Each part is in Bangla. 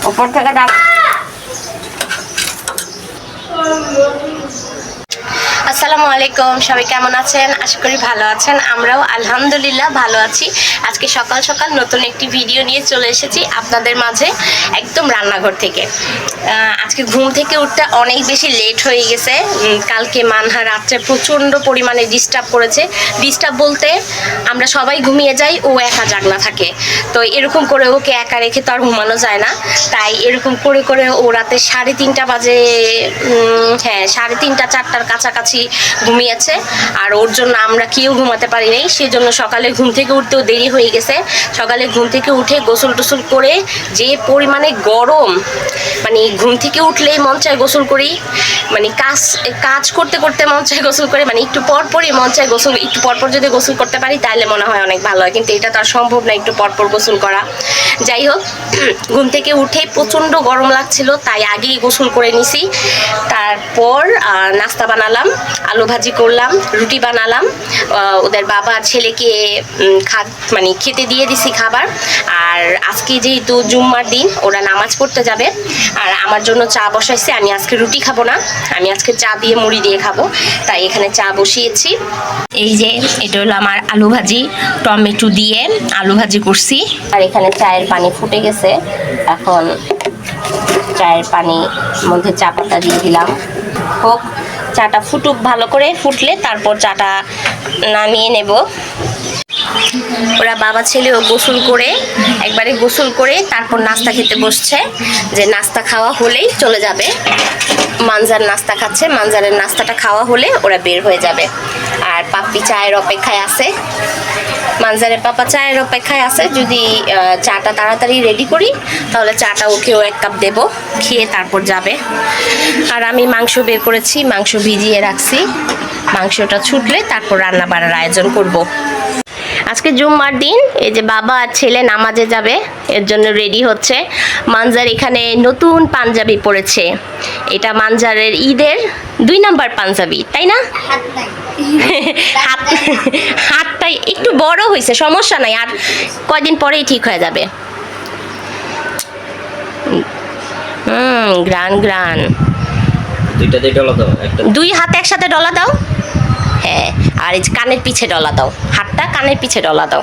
উপর থেকে ডাক। আসসালামু আলাইকুম, সবাই কেমন আছেন? আশা করি ভালো আছেন। আমরাও আলহামদুলিল্লাহ ভালো আছি। আজকে সকাল সকাল নতুন একটি ভিডিও নিয়ে চলে এসেছি আপনাদের মাঝে, একদম রান্নাঘর থেকে। আজকে ঘুম থেকে উঠতে অনেক বেশি লেট হয়ে গেছে। কালকে মানহা রাত্রে প্রচণ্ড পরিমাণে ডিস্টার্ব করেছে। ডিস্টার্ব বলতে আমরা সবাই ঘুমিয়ে যাই, ও একা জাগনা থাকে। তো এরকম করে ওকে একা রেখে তো আর ঘুমানো যায় না। তাই এরকম করে করে ও রাতে 3:30 বাজে, হ্যাঁ 3:30 4টার কাছাকাছি ঘুমিয়েছে। আর ওর জন্য আমরা কেউ ঘুমাতে পারি নাই। সেজন্য সকালে ঘুম থেকে উঠতেও দেরি হয়ে গেছে। সকালে ঘুম থেকে উঠে গোসল টোসল করে, যে পরিমাণে গরম, মানে ঘুম থেকে উঠলেই মন চায় গোসল করি, মানে কাজ করতে করতে মন চায় গোসল করে, মানে একটু পরপরই মন চায় গোসল। একটু পরপর যদি গোসল করতে পারি তাহলে মনে হয় অনেক ভালো হয়, কিন্তু এটা তো আর সম্ভব না একটু পরপর গোসল করা। যাই হোক, ঘুম থেকে উঠে প্রচণ্ড গরম লাগছিল, তাই আগেই গোসল করে নিছি। তারপর নাস্তা বানালাম, আলু ভাজি করলাম, রুটি বানালাম। ওদের বাবা ছেলেকে মানে খেতে দিয়ে দিছি খাবার। আর আজকে যেহেতু জুম্মার দিন, ওরা নামাজ পড়তে যাবে। আর আমার জন্য চা বসাইছে। আমি আজকে রুটি খাবো না, আমি আজকে চা দিয়ে মুড়ি দিয়ে খাবো, তাই এখানে চা বসিয়েছি। এই যে এটা হলো আমার আলু ভাজি, টমেটো দিয়ে আলু ভাজি করছি। আর এখানে চায়ের পানি ফুটে গেছে, এখন চায়ের পানির মধ্যে চা পাতা দিয়ে দিলাম। হোক, চাটা ফুটুক, ভালো করে ফুটলে তারপর চাটা নামিয়ে নেব। ওরা বাবা ছেলেও গোসল করে, একবারে গোসল করে তারপর নাস্তা খেতে বসছে, যে নাস্তা খাওয়া হলেই চলে যাবে। মানজার নাস্তা খাচ্ছে, মানজারের নাস্তাটা খাওয়া হলে ওরা বের হয়ে যাবে। আর পাপ্পি চায়ের অপেক্ষায় আছে, মানজারের পাপা চায়ের অপেক্ষায় আছে। যদি চাটা তাড়াতাড়ি রেডি করি তাহলে চাটা ওকেও 1 কাপ দেবো, খেয়ে তারপর যাবে। আর আমি মাংস বের করেছি, মাংস ভিজিয়ে রাখছি। মাংসটা ছুটলে তারপর রান্না বাড়ার আয়োজন করব। আজকে জুম্মার দিন, এই যে বাবা আর ছেলে নামাজে যাবে, এর জন্য রেডি হচ্ছে। মানজার এখানে নতুন পাঞ্জাবি পরেছে। এটা মানজারের ঈদের 2 নাম্বার পাঞ্জাবি, তাই না? হাতটাই একটু বড় হয়েছে, সমস্যা নাই, আর কয়দিন পরেই ঠিক হয়ে যাবে। গ্রান গ্রান, দুই হাত একসাথে ডলা দাও। হ্যাঁ, আর এই কানের পিছে ডলা দাও, হাতটা কানের পিছে ডলা দাও।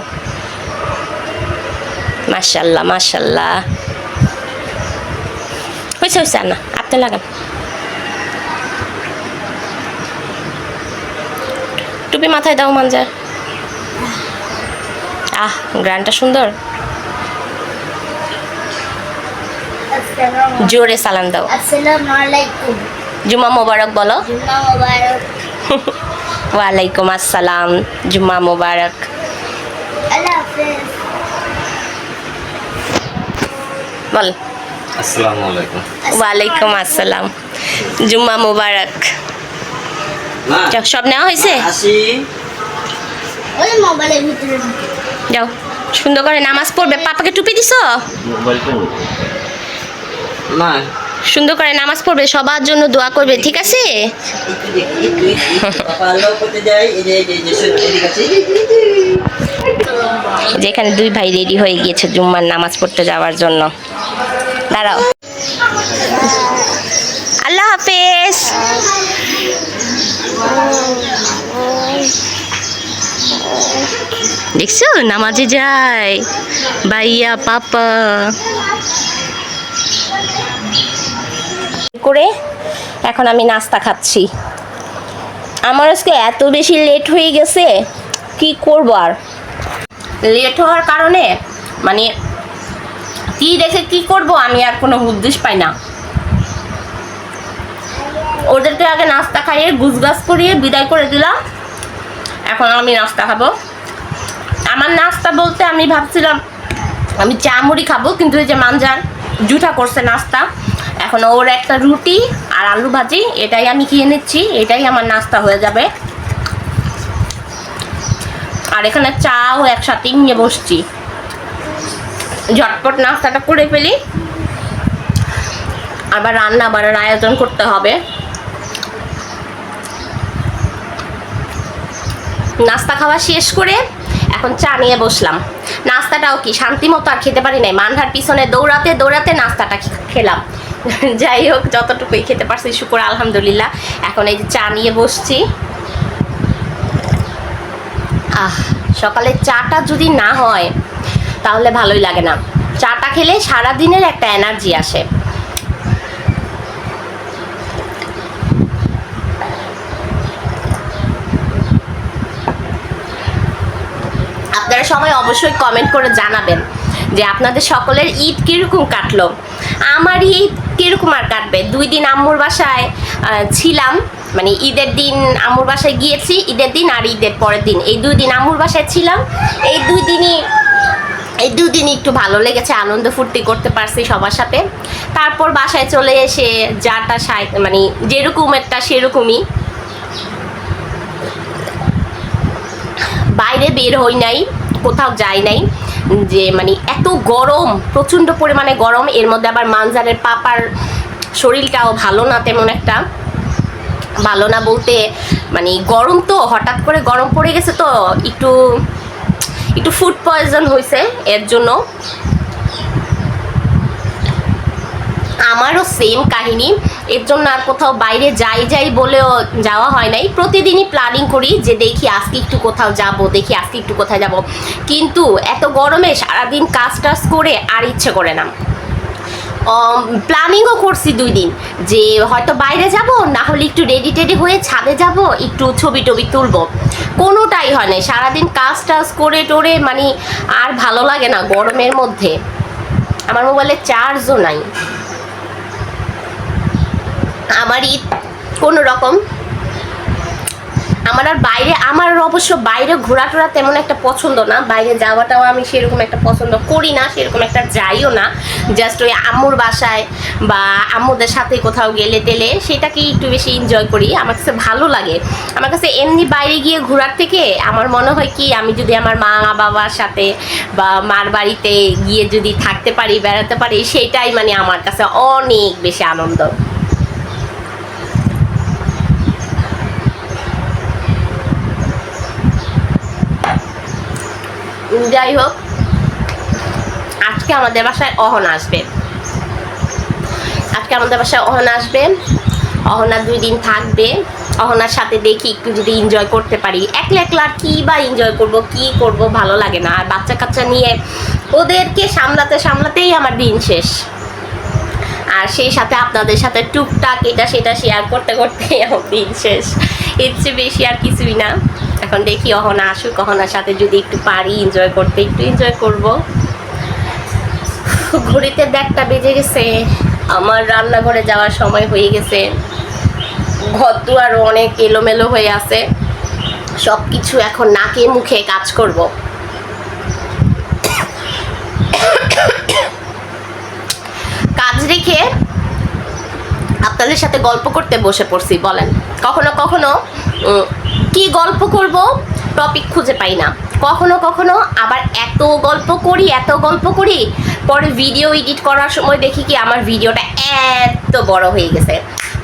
মাশাল্লাহ মাশাল্লাহ, হয়েছে হয়েছে, না আপনি লাগান। টুপি মাথায় দাও মানজার। গ্রানটা সুন্দর, জোরে সালাম দাও। আসসালামু আলাইকুম, জুম্মা মোবারক বলো। জুম্মা মোবারক। ওয়ালাইকুম আসসালাম, জুম্মা মোবারক। আল্লাহ হাফেজ। বল। আসসালামু আলাইকুম। ওয়ালাইকুম আসসালাম, জুম্মা মোবারক। সব নেওয়া হয়েছে? ওই মোবাইলের ভিতরে যাও, সুন্দর করে নামাজ পড়বে। পাপাকে টুপি দিছো? না, সুন্দর করে নামাজ পড়বে, সবার জন্য দোয়া করবে, ঠিক আছে? যেখানে 2 ভাই রেডি হয়ে গিয়েছে জুম্মার নামাজ পড়তে যাওয়ার জন্য। দাঁড়াও, আল্লাহ হাফেজ। দেখছো নামাজে যায় ভাইয়া পাপা করে। এখন আমি নাস্তা খাচ্ছি। আমার আজকে এত বেশি লেট হয়ে গেছে, কি করব আর। লেট হওয়ার কারণে মানে কি রেখে কি করব আমি আর কোনো উদ্দেশ্য পাই না। ওদেরকে আগে নাস্তা খাইয়ে গুছগাছ করিয়ে বিদায় করে দিলাম। এখন আমি নাস্তা খাবো। আমার নাস্তা বলতে আমি ভাবছিলাম আমি চা মুড়ি খাবো, কিন্তু এই যে মানজার জুঠা করছে নাস্তা। এখন ওর একটা রুটি আর আলু ভাজি, এটাই আমি খেয়ে নিচ্ছি, এটাই আমার নাস্তা হয়ে যাবে। আর এখানে চাও একসাথে নিয়ে বসছি, ঝটপট নাস্তাটা করে ফেলি, আবার রান্না বাড়ার আয়োজন করতে হবে। নাস্তা খাওয়া শেষ করে এখন চা নিয়ে বসলাম। নাস্তাটাও কি শান্তি মতো আর খেতে পারি নাই, মানহার পিছনে দৌড়াতে দৌড়াতে নাস্তাটা খেলাম। যাই হোক, যতটুকুই খেতে পারছি শুকর আলহামদুলিল্লাহ। এখন এই যে চা নিয়ে বসছি। সকালে চাটা যদি না হয় তাহলে ভালোই লাগে না। চাটা খেলে সারা দিনের একটা এনার্জি আসে। আপনারা সবাই অবশ্যই কমেন্ট করে জানাবেন যে আপনাদের সকলের ঈদ কিরকম কাটলো। আমার ঈদ কিরকম আর কাটবে, 2 দিন আম্মুর বাসায় ছিলাম, মানে ঈদের দিন আম্মুর বাসায় গিয়েছি, ঈদের দিন আর ঈদের পরের দিন, এই 2 দিন আম্মুর বাসায় ছিলাম। এই 2 দিনই একটু ভালো লেগেছে, আনন্দ ফুর্তি করতে পারছি সবার সাথে। তারপর বাসায় চলে এসে যাটা মানে যেরকম একটা সেরকমই, বাইরে বের হই নাই, কোথাও যাই নাই, যে মানে এত গরম, প্রচণ্ড পরিমাণে গরম। এর মধ্যে আবার মানজারের পাপার শরীরটাও ভালো না, তেমন একটা ভালো না বলতে মানে গরম তো, হঠাৎ করে গরম পড়ে গেছে তো একটু ফুড পয়জন হয়েছে, এর জন্য। আমারও সেম কাহিনী, এর জন্য আর কোথাও বাইরে যাই বলেও যাওয়া হয় নাই। প্রতিদিনই প্ল্যানিং করি যে দেখি আজকে একটু কোথাও যাব, দেখি আজকে একটু কোথায় যাব, কিন্তু এত গরমে সারাদিন কাজ টাজ করে আর ইচ্ছে করে না। প্ল্যানিংও করছি 2 দিন যে হয়তো বাইরে যাব, না হলে একটু রেডি টেডি হয়ে ছাদে যাব, একটু ছবি টবি তুলবো, কোনোটাই হয় না। সারাদিন কাজ টাজ করে টোরে মানে আর ভালো লাগে না গরমের মধ্যে। আমার মোবাইলে চার্জও নাই। আমার ঈদ কোনো রকম, আমার অবশ্য বাইরে ঘোরাটোরা তেমন একটা পছন্দ না, বাইরে যাওয়াটাও আমি সেরকম একটা পছন্দ করি না, সেরকম একটা যাইও না। জাস্ট ওই আম্মুর বাসায় বা আম্মুদের সাথে কোথাও গেলে টেলে সেটাকেই একটু বেশি এনজয় করি, আমার কাছে ভালো লাগে। আমার কাছে এমনি বাইরে গিয়ে ঘোরার থেকে আমার মনে হয় কি, আমি যদি আমার মা বাবার সাথে বা মার বাড়িতে গিয়ে যদি থাকতে পারি, বেড়াতে পারি, সেটাই মানে আমার কাছে অনেক বেশি আনন্দ। যাই হোক, আজকে আমাদের বাসায় অহনা আসবে। অহনা 2 দিন থাকবে। অহনার সাথে দেখি একটু যদি এনজয় করতে পারি। একলা একলা কি বা এনজয় করব, কি করব, ভালো লাগে না। আর বাচ্চা কাচ্চা নিয়ে ওদেরকে সামলাতেই আমার দিন শেষ। আর সেই সাথে আপনাদের সাথে টুকটাক এটা সেটা শেয়ার করতে আমার দিন শেষ। এর চেয়ে বেশি আর কিছুই না। এখন দেখি অহনা আসুক, অহনার সাথে যদি একটু পারি এনজয় করতে, একটু এনজয় করব। ঘড়িতে 1:30 বেজে গেছে, আমার রান্নাঘরে যাওয়ার সময় হয়ে গেছে। ঘর দুয়ারও অনেক এলোমেলো হয়ে আছে, সব কিছু এখন নাকে মুখে কাজ করব। কাজ রেখে আপনাদের সাথে গল্প করতে বসে পড়ছি। বলেন, কখনো কখনো কি গল্প করব টপিক খুঁজে পাই না, কখনো আবার এত গল্প করি, পরে ভিডিও এডিট করার সময় দেখি কি আমার ভিডিওটা এত বড় হয়ে গেছে।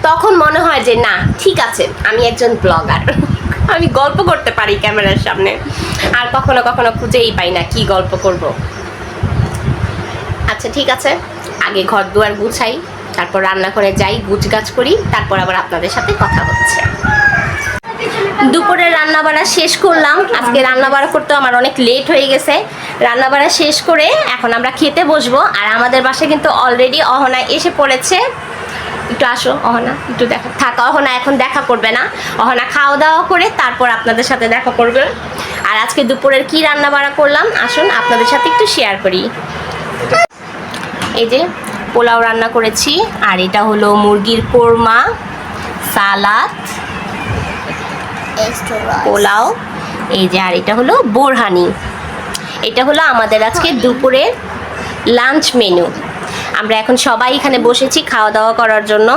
তখন মনে হয় যে না, ঠিক আছে, আমি একজন ব্লগার, আমি গল্প করতে পারি ক্যামেরার সামনে। আর কখনো খুঁজেই পাই না কি গল্প করব। আচ্ছা ঠিক আছে, আগে ঘর দুয়ার গুছাই, তারপর রান্নাঘরে যাই, গুছগাছ করি, তারপর আবার আপনাদের সাথে কথা হচ্ছে। দুপুরে রান্নাবাড়া শেষ করলাম। আজকে রান্নাবাড়া করতে আমার অনেক লেট হয়ে গেছে। রান্নাবাড়া শেষ করে এখন আমরা খেতে বসবো। আর আমাদের বাসায় কিন্তু অলরেডি অহনা এসে পড়েছে। একটু আসো অহনা, একটু থাকা। অহনা এখন দেখা করবে না, অহনা খাওয়া দাওয়া করে তারপর আপনাদের সাথে দেখা করবে। আর আজকে দুপুরের কি রান্নাবাড়া করলাম আসুন আপনাদের সাথে একটু শেয়ার করি। এই যে পোলাও রান্না করেছি, আর এটা হলো মুরগির কোরমা, সালাদ, পোলাও, এই যে, আর এটা হলো বোরহানি। এটা হলো আমাদের আজকে দুপুরের লাঞ্চ মেনু। আমরা এখন সবাই এখানে বসেছি খাওয়া দাওয়া করার জন্য।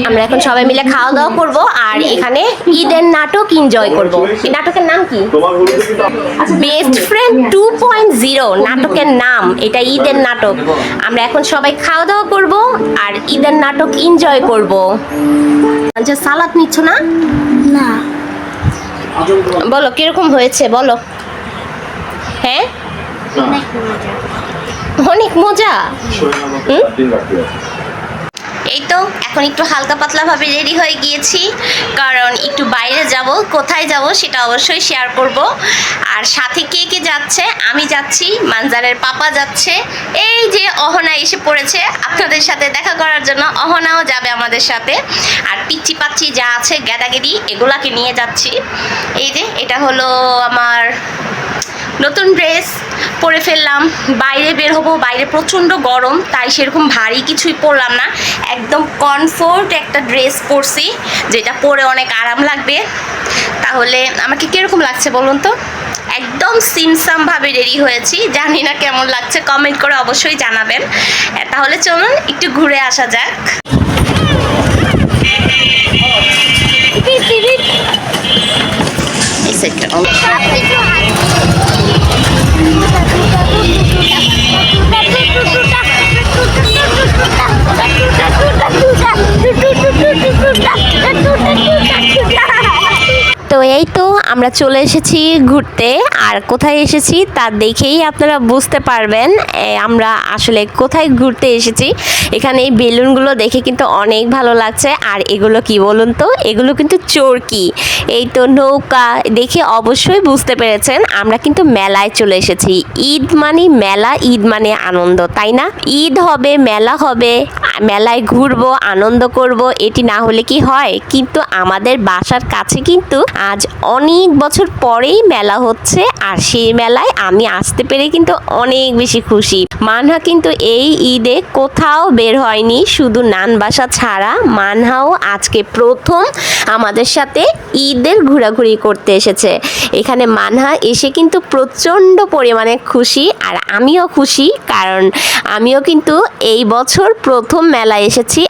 আমরা এখন সবাই মিলে খাওয়া দাওয়া করব আর এখানে ঈদের নাটক এনজয় করব। এই নাটকের নাম কি? বেস্ট ফ্রেন্ড 2.0 নাটকের নাম। এটা ঈদের নাটক। আমরা এখন সবাই খাওয়া দাওয়া করব আর ঈদের নাটক এনজয় করব। আচ্ছা, সালাদ নিচ্ছ না? না, বলো কিরকম হয়েছে বলো। হ্যাঁ, অনেক মজা। অনেক মজা। এই তো এখন একটু হালকা পাতলা ভাবে রেডি হয়ে গিয়েছি, কারণ একটু বাইরে যাব। কোথায় যাব সেটা অবশ্যই শেয়ার করব। আর সাথে কে কে যাচ্ছে? আমি যাচ্ছি, মানজারের পাপা যাচ্ছে, এই যে অহনা এসে পড়েছে আপনাদের সাথে দেখা করার জন্য। অহনাও যাবে আমাদের সাথে। আর পিচ্চি পাচ্চি যা আছে গ্যাদাগেদি এগুলাকে নিয়ে যাচ্ছি। এই যে এটা হলো আমার নতুন ড্রেস, পরে ফেললাম। বাইরে বের হবো, বাইরে প্রচণ্ড গরম, তাই সেরকম ভারী কিছুই পরলাম না। একদম কমফোর্ট একটা ড্রেস পরছি, যেটা পরে অনেক আরাম লাগবে। তাহলে আমাকে কীরকম লাগছে বলুন তো? একদম সিমসামভাবে রেডি হয়েছি। জানি না কেমন লাগছে, কমেন্ট করে অবশ্যই জানাবেন। তাহলে চলুন একটু ঘুরে আসা যাক। এই সেটটা তো এই তো আমরা চলে এসেছি ঘুরতে। আর কোথায় এসেছি তা দেখেই আপনারা বুঝতে পারবেন আমরা আসলে কোথায় ঘুরতে এসেছি। এখানে এই বেলুনগুলো দেখে কিন্তু অনেক ভালো লাগছে। আর এগুলো কি বলুন তো? এগুলো কিন্তু চরকি। এই তো নৌকা দেখে অবশ্যই বুঝতে পেরেছেন আমরা কিন্তু মেলায় চলে এসেছি। ঈদ মানে মেলা, ঈদ মানে আনন্দ, তাই না? ঈদ হবে, মেলা হবে, মেলায় ঘুরবো, আনন্দ করব, এটি না হলে কি হয়? কিন্তু আমাদের বাসার কাছে কিন্তু আজ অনেক বছর পরেই মেলা হচ্ছে। আর সেই মেলায় আমি আসতে পেরে কিন্তু অনেক বেশি খুশি। মানহা কিন্তু এই ঈদে কোথাও বের হয়নি, শুধু নানবাসা ছাড়া। মানহাও আজকে প্রথম আমাদের সাথে ঈদের ঘোরাঘুরি করতে এসেছে। এখানে মানহা এসে কিন্তু প্রচণ্ড পরিমাণে খুশি। আর আমিও খুশি, কারণ আমিও কিন্তু এই বছর প্রথম মেলায় এসেছি।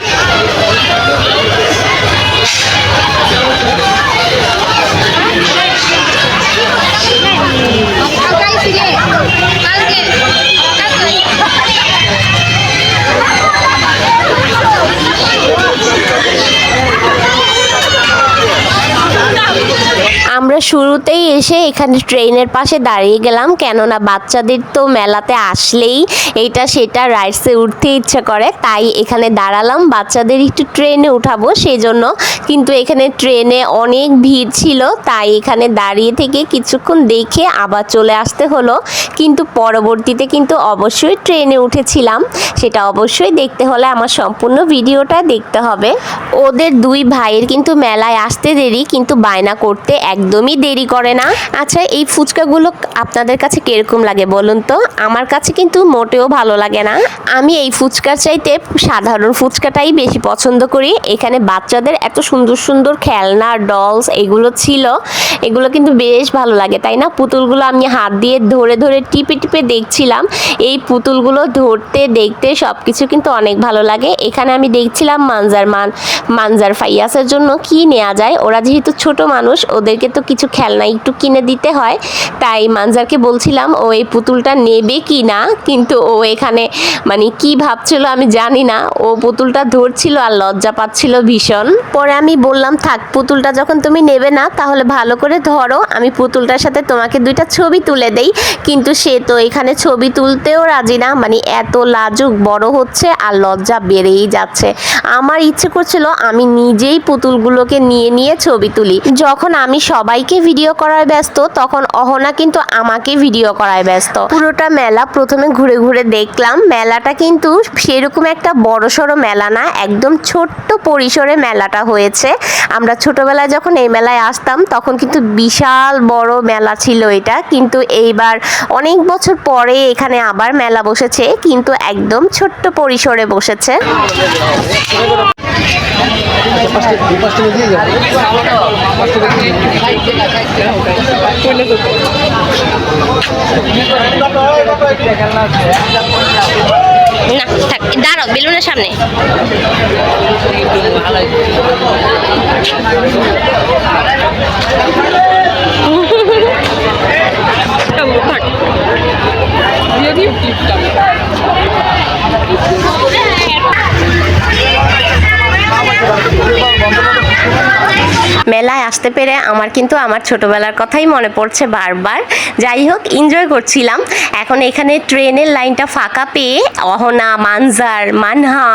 আমরা শুরুতেই এসে এখানে ট্রেনের পাশে দাঁড়িয়ে গেলাম, কেননা বাচ্চাদের তো মেলাতে আসলেই এইটা সেটা রাইডসে উঠতে ইচ্ছে করে, তাই এখানে দাঁড়ালাম। বাচ্চাদের একটু ট্রেনে উঠাবো সেই জন্য, কিন্তু এখানে ট্রেনে অনেক ভিড় ছিল, তাই এখানে দাঁড়িয়ে থেকে কিছুক্ষণ দেখে আবার চলে আসতে হলো। কিন্তু পরবর্তীতে কিন্তু অবশ্যই ট্রেনে উঠেছিলাম, সেটা অবশ্যই দেখতে হলে আমার সম্পূর্ণ ভিডিওটা দেখতে হবে। ওদের দুই ভাইয়ের কিন্তু মেলায় আসতে দেরি, কিন্তু বায়না করতে একদমই দেরি করে না। আচ্ছা, এই ফুচকাগুলো আপনাদের কাছে কিরকম লাগে বলুন তো? আমার কাছে কিন্তু মোটেও ভালো লাগে না। আমি এই ফুচকার চাইতে সাধারণ ফুচকাটাই বেশি পছন্দ করি। এখানে বাচ্চাদের এত সুন্দর সুন্দর খেলনা, ডলস এগুলো ছিল, এগুলো কিন্তু বেশ ভালো লাগে, তাই না? পুতুলগুলো আমি হাত দিয়ে ধরে ধরে টিপে টিপে দেখছিলাম। এই পুতুলগুলো ধরতে দেখতে সব কিছু কিন্তু অনেক ভালো লাগে। এখানে আমি দেখছিলাম মানজার ফাইয়াসের জন্য কি নেওয়া যায়। ওরা যেহেতু ছোট মানুষ, ওদেরকে তো কিছু খেলনা একটু কিনে দিতে হয়, তাই মানজারকে বলছিলাম ও এই পুতুলটা নেবে কি না। কিন্তু ও এখানে মানে কি ভাবছিল আমি জানি না, ও পুতুলটা ধরছিল আর লজ্জা পাচ্ছিল ভীষণ। পরে আমি বললাম, থাক, পুতুলটা যখন তুমি নেবে না তাহলে ভালো করে ধরো, আমি পুতুলটার সাথে তোমাকে দুইটা ছবি তুলে দেই। কিন্তু সে তো এখানে ছবি তুলতেও রাজি না, মানে এত লাজুক, বড় হচ্ছে আর লজ্জা বেড়েই যাচ্ছে। আমার ইচ্ছে করছিল আমি নিজেই পুতুলগুলোকে নিয়ে নিয়ে ছবি তুলি। যখন আমি সবাইকে ভিডিও করায় ব্যস্ত, তখন অহনা কিন্তু আমাকে ভিডিও করায় ব্যস্ত। পুরোটা মেলা প্রথমে ঘুরে ঘুরে দেখলাম। মেলাটা কিন্তু সেরকম একটা বড়সড় মেলা না, একদম ছোট্ট পরিসরে মেলাটা হয়েছে। আমরা ছোটবেলায় যখন এই মেলায় আসতাম তখন কিন্তু বিশাল বড় মেলা ছিল এটা, কিন্তু এইবার অনেক বছর পরে এখানে আবার মেলা বসেছে, কিন্তু একদম ছোট্ট পরিসরে বসেছে। না থাক, দাঁড়াও বেলুনের সামনে। মেলায় আসতে পেরে আমার কিন্তু আমার ছোটবেলার কথাই মনে পড়ছে বারবার। যাই হোক, এনজয় করছিলাম। এখন এখানে ট্রেনের লাইনটা ফাঁকা পেয়ে অহনা, মানজার, মানহা,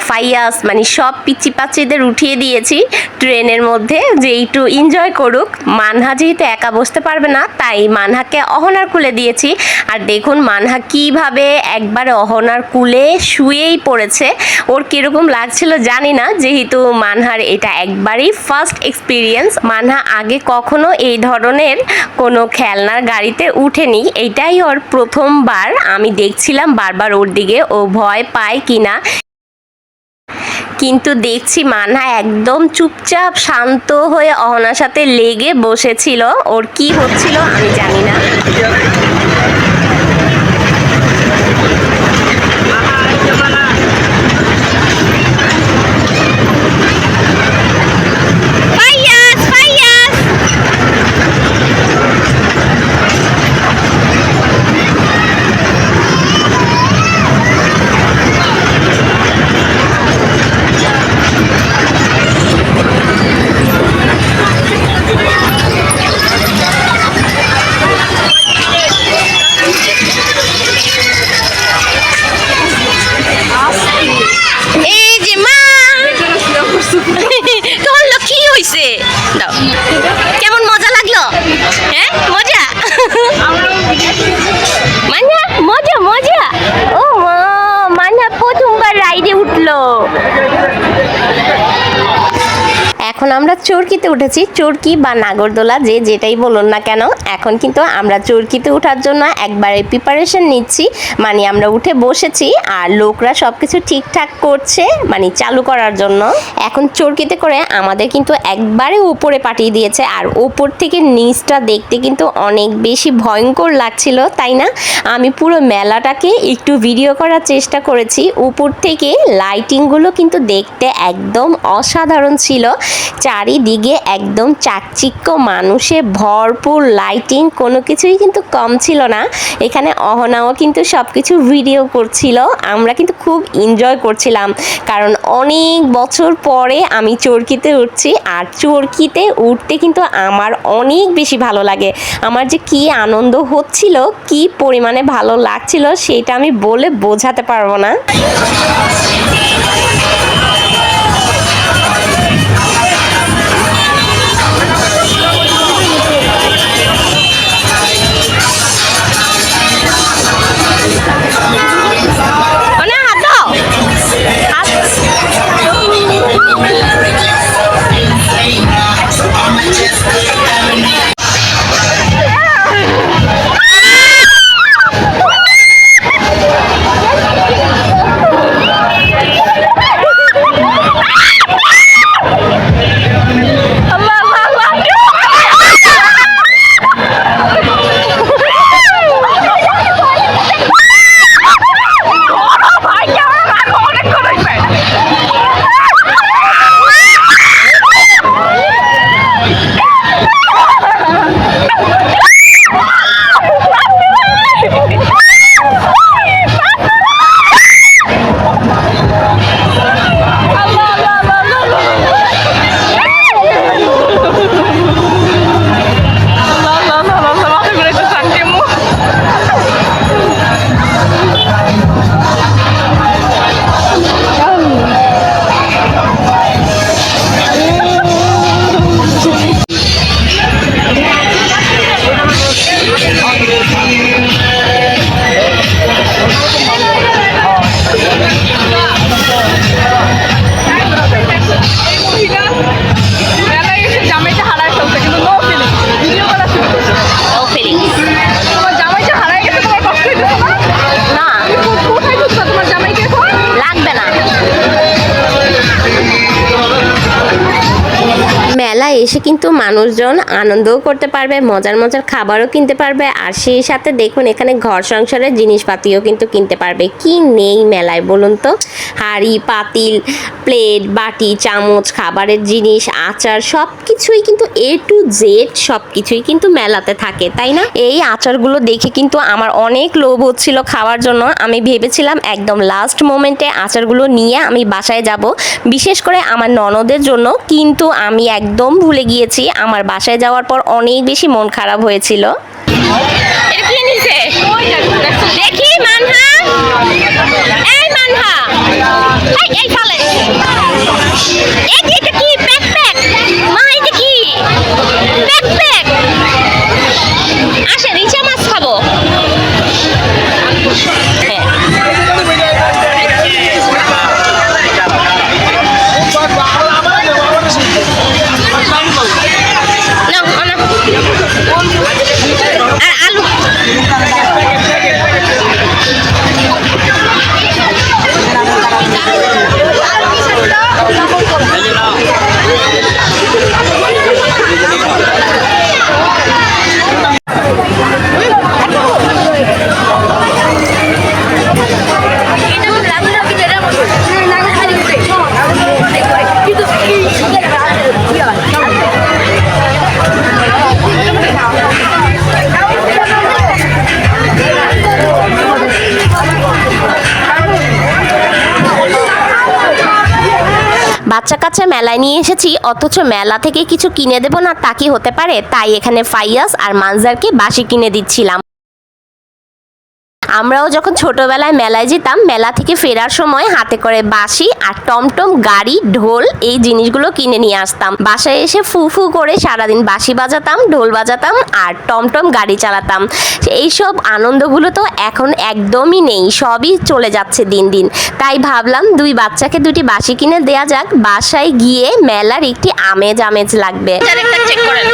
ফাইয়াস মানে সব পিচি পাচিদের উঠিয়ে দিয়েছি ট্রেনের মধ্যে যে একটু এনজয় করুক। মানহা যেহেতু একা বসতে পারবে না, তাই মানহাকে অহনার কুলে দিয়েছি। আর দেখুন মানহা কিভাবে একবারে অহনার কুলে শুয়েই পড়েছে। ওর কিরকম লাগছিল জানি না, যেহেতু মানহার এটা একবারেই ফার্স্ট এক্সপিরিয়েন্স। মানহা আগে কখনো এই ধরনের কোনো খেলনার গাড়িতে উঠেনি, এইটাই ওর প্রথমবার। আমি দেখছিলাম বারবার ওর দিকে, ও ভয় পায় কিনা, কিন্তু দেখছি মানহা একদম চুপচাপ শান্ত হয়ে অহনার সাথে লেগে বসেছিল। ওর কি হচ্ছিল আমি জানি না। কেমন মজা লাগলো? হ্যাঁ মজা, মানহা মজা মজা। ও মানহা প্রথমবার রাইডে উঠলো। এখন আমরা চরকিতে উঠেছি, চরকি বা নাগরদোলা যে যেটাই বলুন না কেন। এখন কিন্তু আমরা চরকিতে ওঠার জন্য একবারে প্রিপারেশন নিচ্ছি, মানে আমরা উঠে বসেছি আর লোকরা সব কিছু ঠিকঠাক করছে মানে চালু করার জন্য। এখন চরকিতে করে আমাদের কিন্তু একবারে উপরে পাঠিয়ে দিয়েছে, আর উপর থেকে নিচটা দেখতে কিন্তু অনেক বেশি ভয়ঙ্কর লাগছিল, তাই না? আমি পুরো মেলাটাকে একটু ভিডিও করার চেষ্টা করেছি। উপর থেকে লাইটিংগুলো কিন্তু দেখতে একদম অসাধারণ ছিল। চারিদিকে একদম চাকচিক্য মানুষে ভরপুর, লাইটিং কোনো কিছুই কিন্তু কম ছিল না। এখানে অহনাও কিন্তু সব কিছু ভিডিও করছিল, আমরা কিন্তু খুব এনজয় করছিলাম, কারণ অনেক বছর পরে আমি চরকিতে উঠছি। আর চরকিতে উঠতে কিন্তু আমার অনেক বেশি ভালো লাগে। আমার যে কি আনন্দ হচ্ছিল, কি পরিমাণে ভালো লাগছিল, সেটা আমি বলে বোঝাতে পারবো না। মানুষজন আনন্দও করতে পারবে, মজার মজার খাবারও কিনতে পারবে, আর সেই সাথে দেখুন এখানে ঘর সংসারের জিনিসপাতিও কিন্তু কিনতে পারবে। কি নেই মেলায় বলুন তো? হাঁড়ি পাতিল, প্লেট বাটি চামচ, খাবারের জিনিস, আচার, সব কিছুই কিন্তু A to Z সব কিছুই কিন্তু মেলাতে থাকে, তাই না? এই আচারগুলো দেখে কিন্তু আমার অনেক লোভ হচ্ছিল খাওয়ার জন্য। আমি ভেবেছিলাম একদম লাস্ট মোমেন্টে আচারগুলো নিয়ে আমি বাসায় যাব, বিশেষ করে আমার ননদের জন্য, কিন্তু আমি একদম ভুলে গিয়েছি। আমার বাসায় যাওয়ার পর অনেক বেশি মন খারাপ হয়েছিল। দেখি মানহা, এই মানহা, এই ফালে, এটা কি ব্যাকপ্যাক? মা এটা কি ব্যাকপ্যাক? আসেন ইচা মাছ খাবো। বাচ্চা কাচ্চা মেলায় নিয়ে এসেছি, অথচ মেলা থেকে কিছু কিনে দেবো না তা কি হতে পারে? তাই এখানে ফাইয়াস আর মানজারকে বাঁশি কিনে দিচ্ছিলাম। আমরাও যখন ছোটবেলায় মেলায় যেতাম, মেলা থেকে ফেরার সময় হাতে করে বাঁশি আর টমটম, গাড়ি, ঢোল এই জিনিসগুলো কিনে নিয়ে আসতাম। বাসায় এসে ফু ফু করে সারাদিন বাঁশি বাজাতাম, ঢোল বাজাতাম আর টমটম গাড়ি চালাতাম। এইসব আনন্দগুলো তো এখন একদমই নেই, সবই চলে যাচ্ছে দিন দিন। তাই ভাবলাম দুই বাচ্চাকে দুটি বাঁশি কিনে দেয়া যাক, বাসায় গিয়ে মেলার একটি আমেজ আমেজ লাগবে। চেক করেন।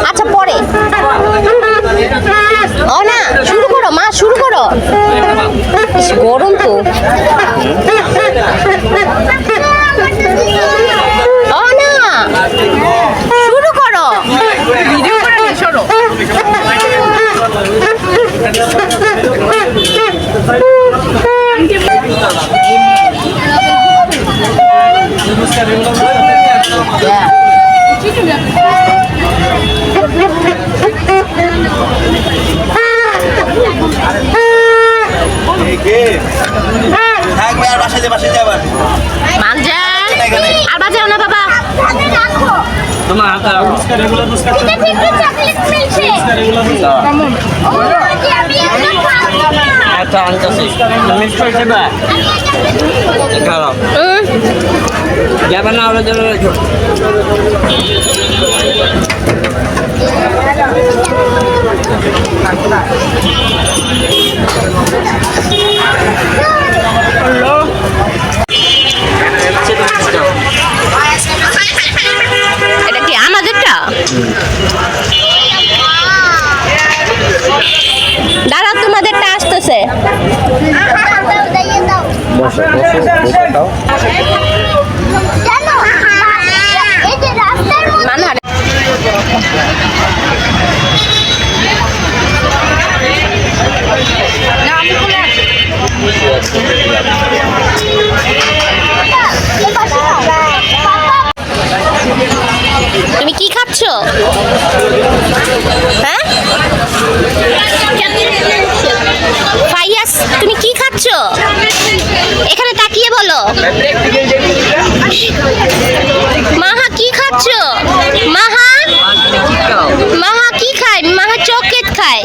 আচ্ছা পরে ও না, শুরু করো মা, শুরু করো, গরম তো। ও না, শুরু করো, ভিডিও করে নিয়ে সরো। মানজা আর বাজাও না বাবা, তোমার হাতে একটা আনতেছি মিক্স করে দেবা খারাপ যাবে না ওরা যাবে। এটা কি আমাদেরটা? দাঁড়াও, তোমাদেরটা আসতেছে। তুমি কি খাচ্ছ? হ্যাঁ ফাইয়াস, তুমি কি খাচ্ছ? এখানে তাকিয়ে বলো। মাহা কি খাচ্ছ? মাহা, মাহা কি খায়? মাহা চকলেট খায়।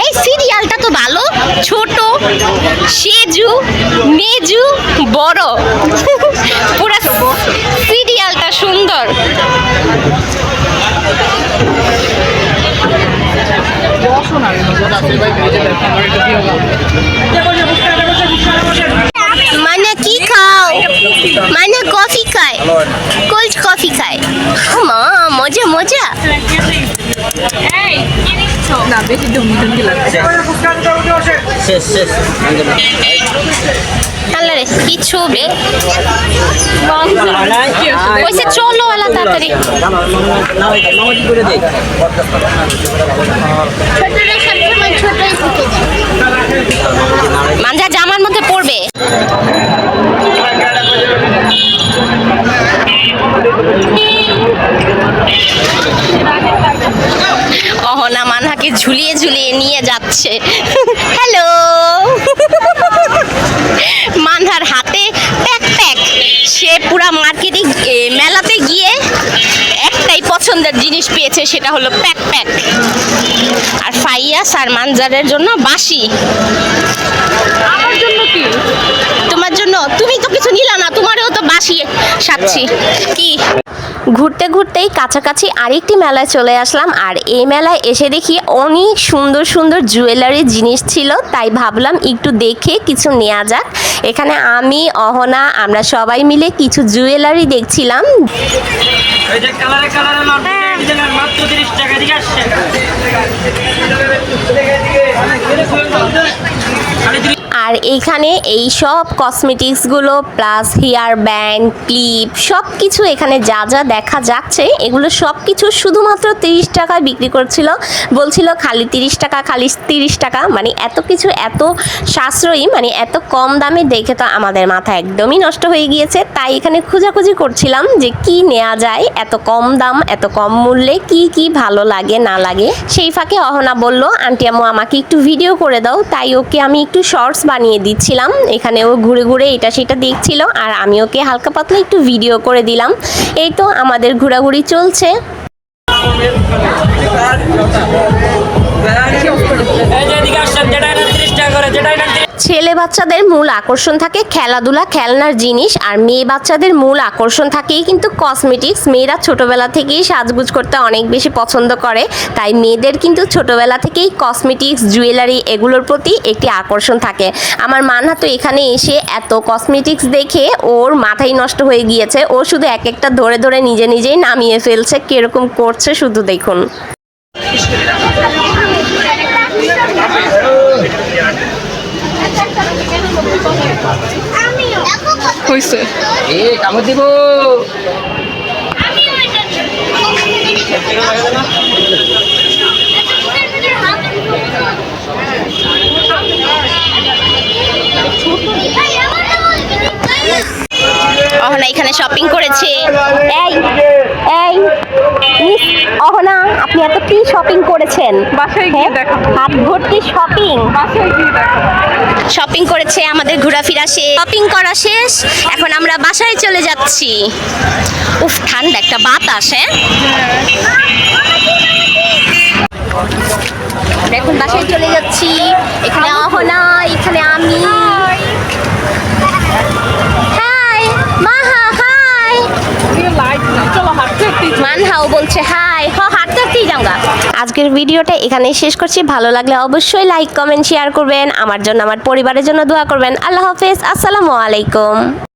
এই সিরিয়ালটা তো ভালো, ছোট, সেজু, মেজু, বড়, পুরো সিরিয়ালটা সুন্দর। মানে কি খাও? মানে কফি খায়, কোল্ড কফি খায়। মা মজা মজা। না বেশি ডুঙ্গি লাগছে। শেষ শেষ আল্লাহ রে কি ছবি কইছে চলো আলা তাড়াতাড়ি। নামাজি করে দেই মাঞ্জা জামার মধ্যে পড়বে। অহনা মানহাকে ঝুলিয়ে ঝুলিয়ে নিয়ে যাচ্ছে। হ্যালো। মানহার হাতে প্যাক প্যাক। সে পুরা মার্কেটে মেলাতে গিয়ে একটাই পছন্দের জিনিস পেয়েছে, সেটা হলো প্যাক প্যাক। আর ফাইয়াস আর মানজারের জন্য বাঁশি। আমার জন্য কি? তোমার জন্য? তুমি তো কিছু নিলা না, তোমারও তো বাঁশি সাচ্ছি কি। ঘুরতে ঘুরতেই কাছাকাছি আরেকটি মেলায় চলে আসলাম, আর এই মেলায় এসে দেখি অনেক সুন্দর সুন্দর জুয়েলারি জিনিস ছিল, তাই ভাবলাম একটু দেখে কিছু নেওয়া যাক। এখানে আমি, অহনা, আমরা সবাই মিলে কিছু জুয়েলারি দেখছিলাম। এই যে কালারে কালারে মাত্র 30 টাকা দিয়ে আসছে। আর এইখানে এই সব কসমেটিক্সগুলো প্লাস হেয়ার ব্যান্ড, ক্লিপ, সব কিছু এখানে যা যা দেখা যাচ্ছে এগুলো সব কিছু শুধুমাত্র 30 টাকায় বিক্রি করছিল। বলছিল খালি 30 টাকা, খালি 30 টাকা। মানে এত কিছু এত সাশ্রয়ী, মানে এত কম দামে দেখে তো আমাদের মাথা একদমই নষ্ট হয়ে গিয়েছে। তাই এখানে খোঁজাখুঁজি করছিলাম যে কি নেওয়া যায় এত কম দাম, এত কম মূল্যে, কি কি ভালো লাগে না লাগে। সেই ফাঁকে অহনা বলল, আন্টি আম্মু আমাকে একটু ভিডিও করে দাও। তাই ওকে আমি একটু শর্টস বানিয়ে দিচ্ছিলাম। এখানে ও ঘুরে ঘুরে এটা সেটা দেখছিল, আর আমি ওকে হালকা পাতলা একটু ভিডিও করে দিলাম। এই তো আমাদের ঘোরাঘুরি চলছে। ছেলে বাচ্চাদের মূল আকর্ষণ থাকে খেলাধুলা, খেলনার জিনিস, আর মেয়ে বাচ্চাদের মূল আকর্ষণ থাকেই কিন্তু কসমেটিক্স। মেয়েরা ছোটবেলা থেকেই সাজগুজ করতে অনেক বেশি পছন্দ করে, তাই মেয়েদের কিন্তু ছোটবেলা থেকেই কসমেটিক্স, জুয়েলারি এগুলোর প্রতি একটি আকর্ষণ থাকে। আমার মানহা তো এখানে এসে এত কসমেটিক্স দেখে ওর মাথাই নষ্ট হয়ে গিয়েছে। ও শুধু এক একটা ধরে ধরে নিজে নিজেই নামিয়ে ফেলছে, কিরকম করছে শুধু দেখুন। হইছে এ কামড় দিব। অহনা এখানে শপিং করেছে। এই এই মিস অহনা, আপনি এত কি শপিং করেছেন? বাসায় গিয়ে দেখাবো। হাত ভর্তি শপিং। বাসায় গিয়ে দেখাবো। শপিং করেছে, আমাদের ঘোরাফেরা শেষ, শপিং করা শেষ। এখন আমরা বাসায় চলে যাচ্ছি। উফ, ঠান্ডা একটা বাতাস। হ্যাঁ, এখন বাসায় চলে যাচ্ছি। এখানে অহনা, এখানে আমি। হাই মাহা, হাই লাইট না, চলো হাঁটতে হাঁটতে মানহাও বলছে হাই। হাঁটতে হাঁটতেই যাওগা। আজকের ভিডিওটা এখানেই শেষ করছি। ভালো লাগলে অবশ্যই লাইক, কমেন্ট, শেয়ার করবেন। আমার জন্য, আমার পরিবারের জন্য দোয়া করবেন। আল্লাহ হাফেজ, আসসালামু আলাইকুম।